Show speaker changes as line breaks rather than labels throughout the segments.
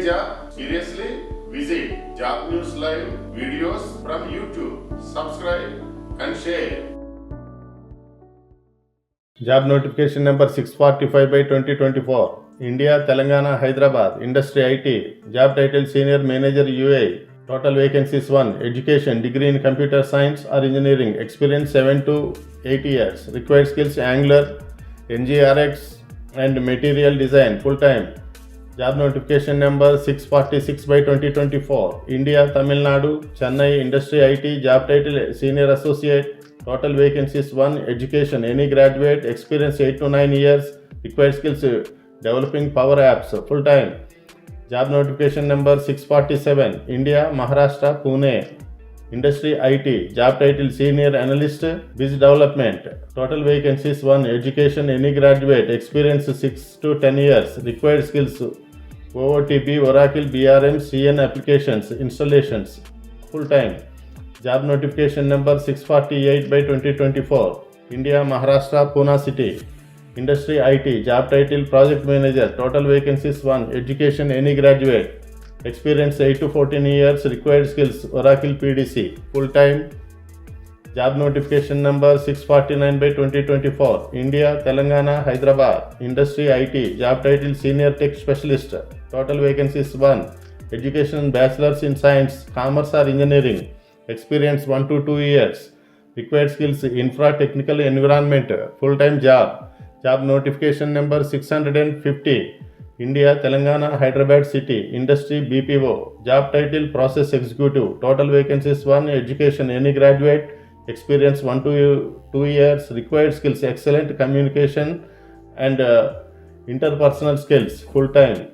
job? Seriously? Visit Job News Live videos from YouTube. Subscribe and share.
Job notification number 645 by 2024. India, Telangana, Hyderabad. Industry IT. Job title Senior Manager UA. Total vacancies 1. Education, degree in computer science or engineering. Experience 7 to 8 years. Required skills Angular, NGRX and material design. Full time. Job notification number 646 by 2024. India, Tamil Nadu, Chennai. Industry IT. Job title Senior Associate. Total vacancies 1. Education, any graduate. Experience 8 to 9 years. Required skills developing Power Apps. Full time. Job notification number 647. India, Maharashtra, Pune. Industry IT. Job title Senior Analyst, Biz Development. Total vacancies 1. Education, any graduate. Experience 6 to 10 years. Required skills OOTP, Oracle, BRM, CN applications, installations. Full time. Job notification number 648 by 2024. India, Maharashtra, Pune City. Industry IT. Job title Project Manager. Total vacancies 1. Education, any graduate. Experience 8 to 14 years. Required skills Oracle PDC. Full time. Job notification number 649 by 2024. India, Telangana, Hyderabad. Industry IT. Job title Senior Tech Specialist. Total vacancies 1. Education Bachelor's in Science, Commerce or Engineering. Experience 1 to 2 years. Required skills Infra Technical Environment. Full time job. Job notification number 650. India, Telangana, Hyderabad City. Industry BPO. Job title Process Executive. Total vacancies 1. Education, any graduate. Experience 1 to 2 years. Required skills excellent communication and interpersonal skills. Full time.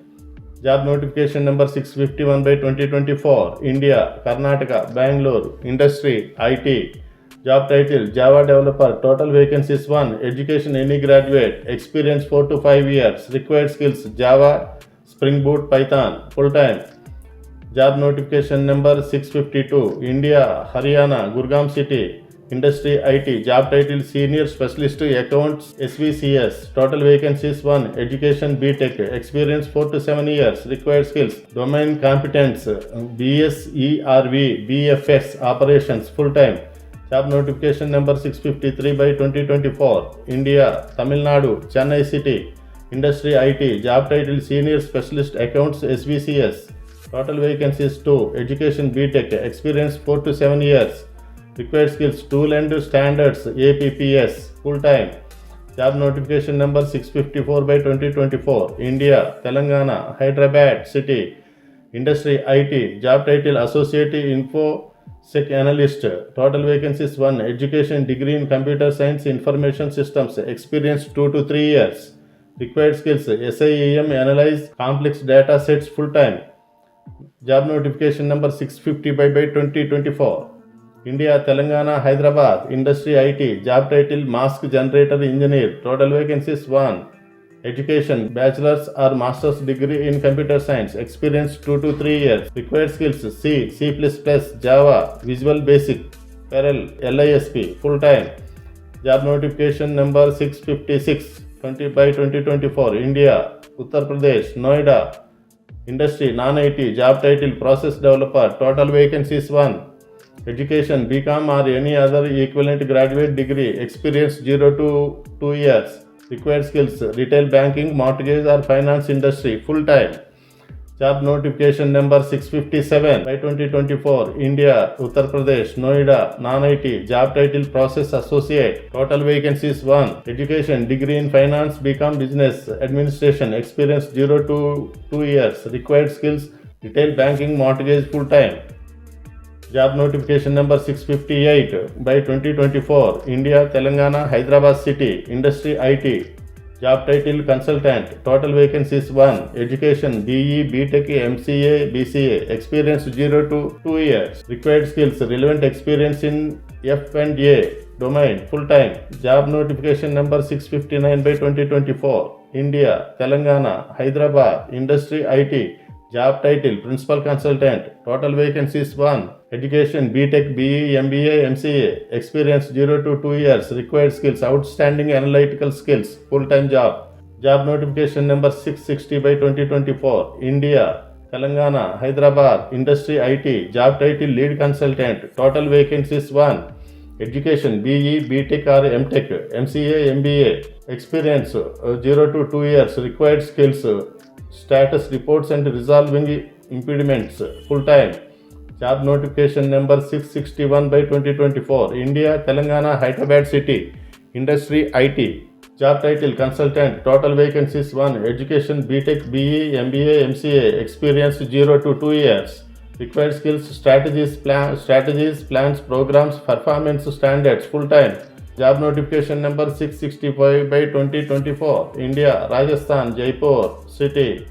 Job notification number 651 by 2024. India, Karnataka, Bangalore. Industry IT. Job title Java Developer. Total vacancies 1. Education, any graduate. Experience 4 to 5 years. Required skills Java, Spring Boot, Python. Full time. Job notification number 652. India, Haryana, Gurgaon City. Industry IT. Job title Senior Specialist Accounts SVCS. Total vacancies 1. Education BTech. Experience 4 to 7 years. Required skills Domain Competence BSERV BFS Operations. Full time. Job notification number 653 by 2024. India, Tamil Nadu, Chennai City. Industry IT. Job title Senior Specialist Accounts SVCS. Total vacancies 2. Education BTech. Experience 4 to 7 years. Required skills Tool and Standards APPS. Full time. Job notification number 654 by 2024. India, Telangana, Hyderabad City. Industry IT. Job title Associate InfoSec Analyst. Total vacancies 1. Education, degree in Computer Science Information Systems. Experience 2 to 3 years. Required skills SIEM analyze complex data sets. Full time. Job notification number 655 by 2024. India, Telangana, Hyderabad. Industry IT. Job title Mask Generator Engineer. Total vacancies 1. Education, bachelor's or master's degree in computer science. Experience 2 to 3 years. Required skills C, C++, Java, Visual Basic, Perl, LISP. Full time. Job notification number 656 by 2024. India, Uttar Pradesh, Noida. Industry non-IT. Job title Process Developer. Total vacancies 1. Education BCom or any other equivalent graduate degree. Experience 0 to 2 years. Required skills retail banking, mortgage or finance industry. Full time. Job notification number 657 by 2024. India, Uttar Pradesh, Noida, non-IT. Job title Process Associate. Total vacancies 1. Education degree in finance, BCom business administration. Experience 0 to 2 years. Required skills retail banking, mortgage. Full time. Job notification number 658 by 2024. India, Telangana, Hyderabad City. Industry IT. Job title Consultant. Total vacancies 1. Education BE, BTech, MCA, BCA. Experience 0 to 2 years. Required skills relevant experience in F&A domain. Full time. Job notification number 659 by 2024. India, Telangana, Hyderabad. Industry IT. Job title Principal Consultant. Total vacancies 1. Education BTech, BE, MBA, MCA. Experience 0 to 2 years. Required skills outstanding analytical skills. Full time job. Job notification number 660 by 2024. India, Telangana, Hyderabad, Industry IT, job title lead consultant, total vacancies 1. Education BE, BTech or MTech, MCA, MBA, experience 0 to 2 years, required skills, status reports and resolving impediments, full time. Job notification number 661 by 2024, India, Telangana, Hyderabad City, Industry IT. Job title consultant, total vacancies 1, education BTech, BE, MBA, MCA, experience 0 to 2 years, required skills, strategies, plans, programs, performance standards, full time. Job notification number 665 by 2024, India, Rajasthan, Jaipur City,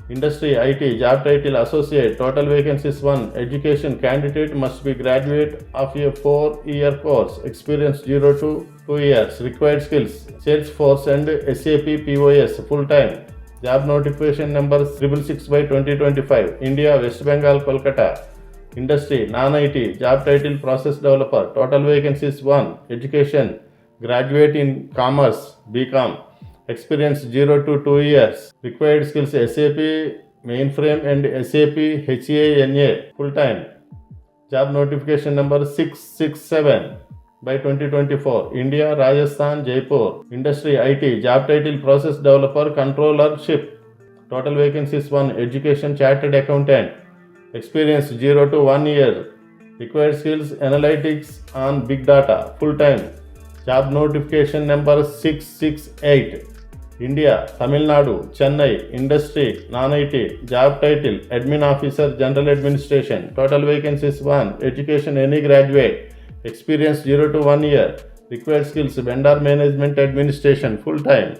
Industry IT, job title associate, total vacancies 1, education candidate must be graduate of a 4-year course, experience 0 to 2 years, required skills, Salesforce and SAP POS, full time. Job notification number 666 by 2025, India, West Bengal, Kolkata, Industry, Non-IT, job title process developer, total vacancies 1, education, graduate in commerce, BCom, experience 0 to 2 years, required skills SAP mainframe and SAP HANA, full time. Job notification number 667 by 2024, India, Rajasthan, Jaipur, Industry IT, job title process developer, controllership, total vacancies 1, education chartered accountant, experience 0 to 1 year, required skills analytics on big data, full time. Job notification number 668, India, Tamil Nadu, Chennai, Industry, Non-IT, job title admin officer, general administration, total vacancies 1, education any graduate, experience 0 to 1 year, required skills vendor management administration, full time.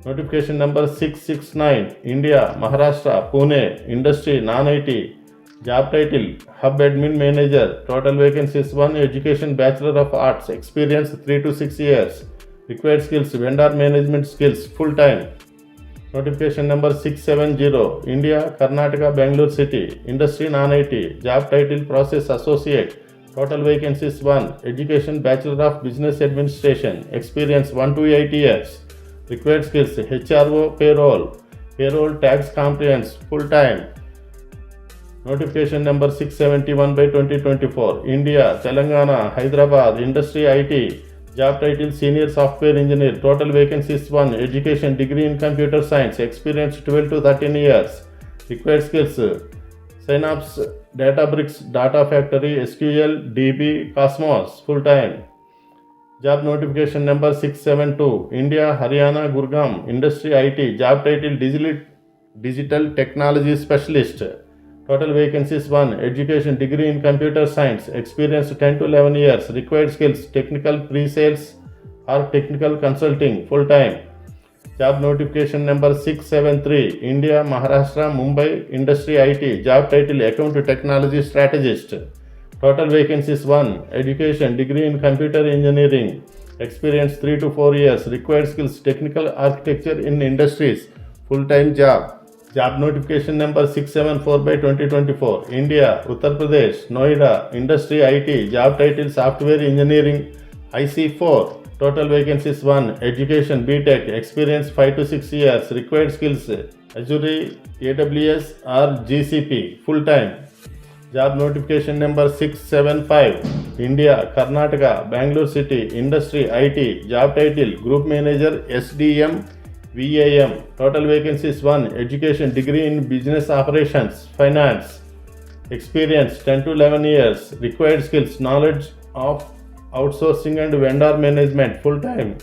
Notification number 669, India, Maharashtra, Pune, Industry, Non-IT, job title hub admin manager, total vacancies 1, education bachelor of arts, experience 3 to 6 years, required skills vendor management skills, full time. Notification number 670, India, Karnataka, Bangalore City, Industry, Non-IT, job title process associate, total vacancies 1, education bachelor of business administration, experience 1 to 8 years, required skills HRO payroll tax compliance, full time. Notification number 671 by 2024, India, Telangana, Hyderabad, Industry IT, job title senior software engineer, total vacancies 1, education degree in computer science, experience 12 to 13 years, required skills Synapse, Databricks, Data Factory, SQL, DB, Cosmos, full time. Job notification number 672, India, Haryana, Gurgaon, Industry IT, job title digital technology specialist, total vacancies 1, education degree in computer science, experience 10 to 11 years, required skills technical pre-sales or technical consulting, full time. Job notification number 673, India, Maharashtra, Mumbai, Industry IT, job title account technology strategist, total vacancies 1, education degree in computer engineering, experience 3 to 4 years, required skills technical architecture in industries, full time job. Job notification number 674 by 2024, India, Uttar Pradesh, Noida, Industry IT, job title software engineering, IC4, total vacancies 1, education BTech, experience 5 to 6 years, required skills Azure, AWS or GCP, full time. Job notification number 675, India, Karnataka, Bangalore City, Industry IT, job title group manager SDM VAM, total vacancies 1, education degree in business operations, finance, experience 10 to 11 years, required skills knowledge of outsourcing and vendor management, full time.